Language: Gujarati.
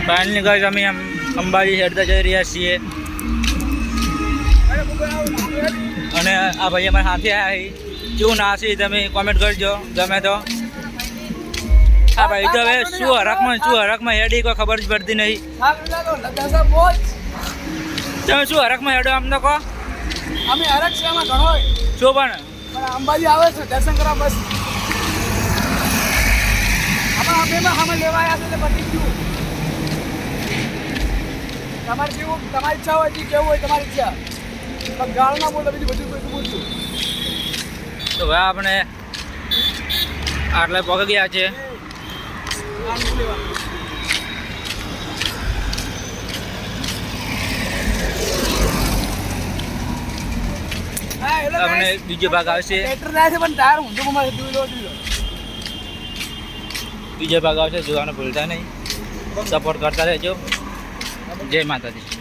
फाइनली गाइस અમે અંબાજી હેડતા જઈ રહ્યા છીએ અને આ ભાઈ અમારા સાથે આવ્યા કેવું ના છે તમે કોમેન્ટ કરજો ગમે તો હા ભાઈ તો હવે શું હરકમાં હેડી કોઈ ખબર જ પડતી નહીં તમે શું હરકમાં હેડો અમને કહો અમે હરક છે એમાં ઘણો શું પણ અંબાજી આવે છે દર્શન કરવા બસ અમે લેવા આવ્યા છે પતી ગયું તમારે જેવું તમારી ઈચ્છા હોય જે કેવું હોય તમારી ઈચ્છા ગાળ ના બોલો બીજું બધું બોલશું તો ભાઈ આપણે આટલે પગ ગયા છે આપણે બીજો ભાગ આવશે બીજો ભાગ આવશે જોવાનું ભૂલતા નહીં સપોર્ટ કરતા રહેજો જય માતાજી